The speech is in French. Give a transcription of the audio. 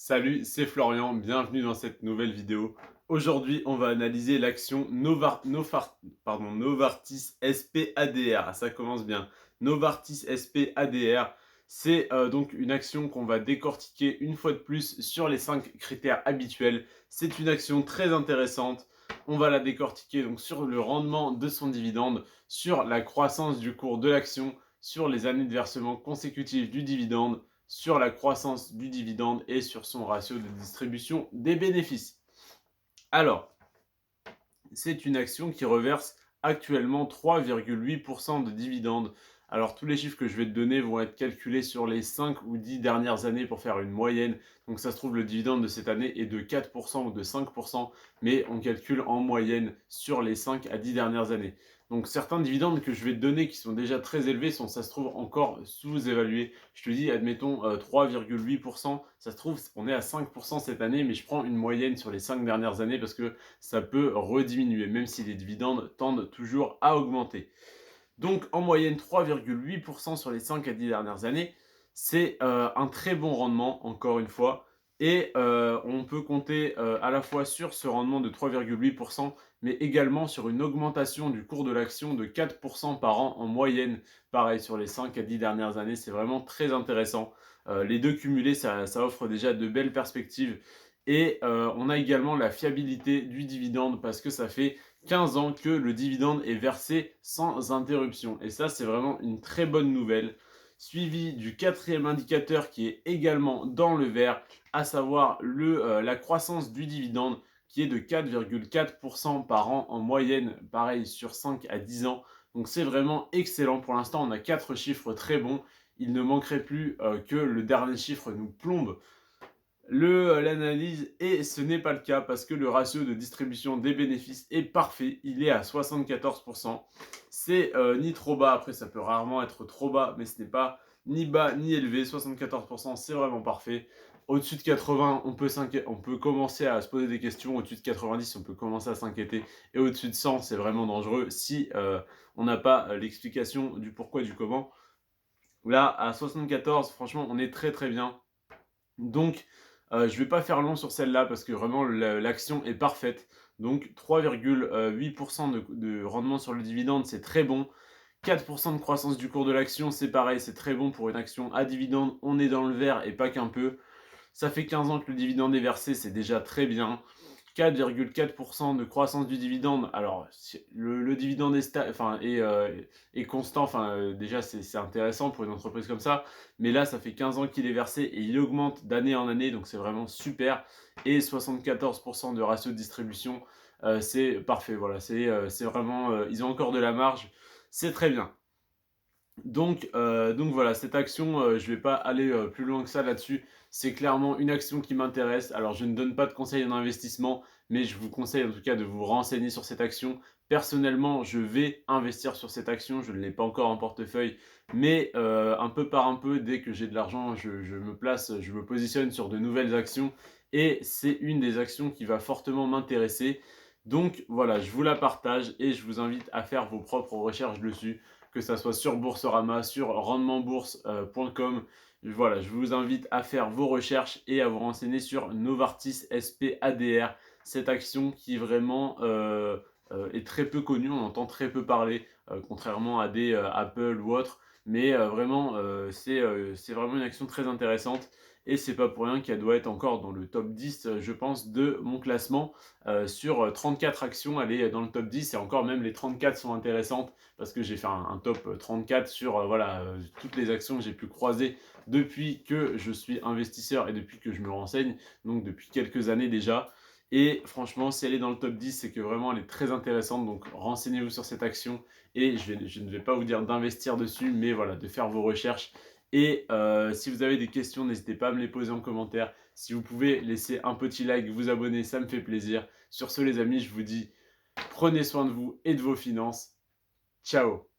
Salut, c'est Florian, bienvenue dans cette nouvelle vidéo. Aujourd'hui, on va analyser l'action Novartis SP ADR. Ah, ça commence bien. Novartis SP ADR, c'est donc une action qu'on va décortiquer une fois de plus sur les 5 critères habituels. C'est une action très intéressante. On va la décortiquer donc sur le rendement de son dividende, sur la croissance du cours de l'action, sur les années de versement consécutifs du dividende, sur la croissance du dividende et sur son ratio de distribution des bénéfices. Alors, c'est une action qui reverse actuellement 3,8% de dividendes. Alors, tous les chiffres que je vais te donner vont être calculés sur les 5 ou 10 dernières années pour faire une moyenne. Donc, ça se trouve, le dividende de cette année est de 4% ou de 5%, mais on calcule en moyenne sur les 5 à 10 dernières années. Donc, certains dividendes que je vais te donner qui sont déjà très élevés sont, ça se trouve, encore sous-évalués. Je te dis, admettons 3,8%, ça se trouve, on est à 5% cette année, mais je prends une moyenne sur les 5 dernières années parce que ça peut rediminuer, même si les dividendes tendent toujours à augmenter. Donc en moyenne 3,8% sur les 5 à 10 dernières années, c'est un très bon rendement, encore une fois. Et on peut compter à la fois sur ce rendement de 3,8%, mais également sur une augmentation du cours de l'action de 4% par an en moyenne. Pareil, sur les 5 à 10 dernières années, c'est vraiment très intéressant. Les deux cumulés, ça offre déjà de belles perspectives. Et on a également la fiabilité du dividende parce que ça fait 15 ans que le dividende est versé sans interruption. Et ça, c'est vraiment une très bonne nouvelle. Suivi du quatrième indicateur qui est également dans le vert, à savoir la croissance du dividende qui est de 4,4% par an en moyenne, pareil sur 5 à 10 ans. Donc c'est vraiment excellent. Pour l'instant, on a 4 chiffres très bons. Il ne manquerait plus que le dernier chiffre nous plombe l'analyse et ce n'est pas le cas parce que le ratio de distribution des bénéfices est parfait, il est à 74%. C'est ni trop bas, après ça peut rarement être trop bas, mais ce n'est pas ni bas ni élevé, 74% c'est vraiment parfait. Au-dessus de 80, on peut commencer à se poser des questions, au-dessus de 90, on peut commencer à s'inquiéter, et au-dessus de 100, c'est vraiment dangereux si on n'a pas l'explication du pourquoi, du comment. Là, à 74, franchement, on est très très bien. Donc, je ne vais pas faire long sur celle-là parce que vraiment l'action est parfaite. Donc 3,8% de rendement sur le dividende, c'est très bon. 4% de croissance du cours de l'action, c'est pareil, c'est très bon pour une action à dividende. On est dans le vert et pas qu'un peu. Ça fait 15 ans que le dividende est versé, c'est déjà très bien. 4,4% de croissance du dividende. Alors, le dividende est constant. Enfin, déjà, c'est intéressant pour une entreprise comme ça. Mais là, ça fait 15 ans qu'il est versé et il augmente d'année en année. Donc, c'est vraiment super. Et 74% de ratio de distribution, c'est parfait. Voilà, c'est vraiment. Ils ont encore de la marge. C'est très bien. Donc voilà, cette action, je ne vais pas aller plus loin que ça là-dessus. C'est clairement une action qui m'intéresse. Alors, je ne donne pas de conseils en investissement, mais je vous conseille en tout cas de vous renseigner sur cette action. Personnellement, je vais investir sur cette action. Je ne l'ai pas encore en portefeuille, mais un peu par un peu, dès que j'ai de l'argent, je me place, je me positionne sur de nouvelles actions. Et c'est une des actions qui va fortement m'intéresser. Donc voilà, je vous la partage et je vous invite à faire vos propres recherches dessus, que ça soit sur Boursorama, sur rendementbourse.com. Voilà, je vous invite à faire vos recherches et à vous renseigner sur Novartis SP ADR, cette action qui vraiment est très peu connue, on entend très peu parler, contrairement à des Apple ou autres. Mais vraiment, c'est vraiment une action très intéressante. Et c'est pas pour rien qu'elle doit être encore dans le top 10, je pense, de mon classement. Sur 34 actions, elle est dans le top 10 et encore même les 34 sont intéressantes parce que j'ai fait un top 34 sur voilà, toutes les actions que j'ai pu croiser depuis que je suis investisseur et depuis que je me renseigne, donc depuis quelques années déjà. Et franchement, si elle est dans le top 10, c'est que vraiment elle est très intéressante. Donc renseignez-vous sur cette action et je ne vais pas vous dire d'investir dessus, mais voilà, de faire vos recherches. Et si vous avez des questions, n'hésitez pas à me les poser en commentaire. Si vous pouvez laisser un petit like, vous abonner, ça me fait plaisir. Sur ce les amis, je vous dis prenez soin de vous et de vos finances. Ciao.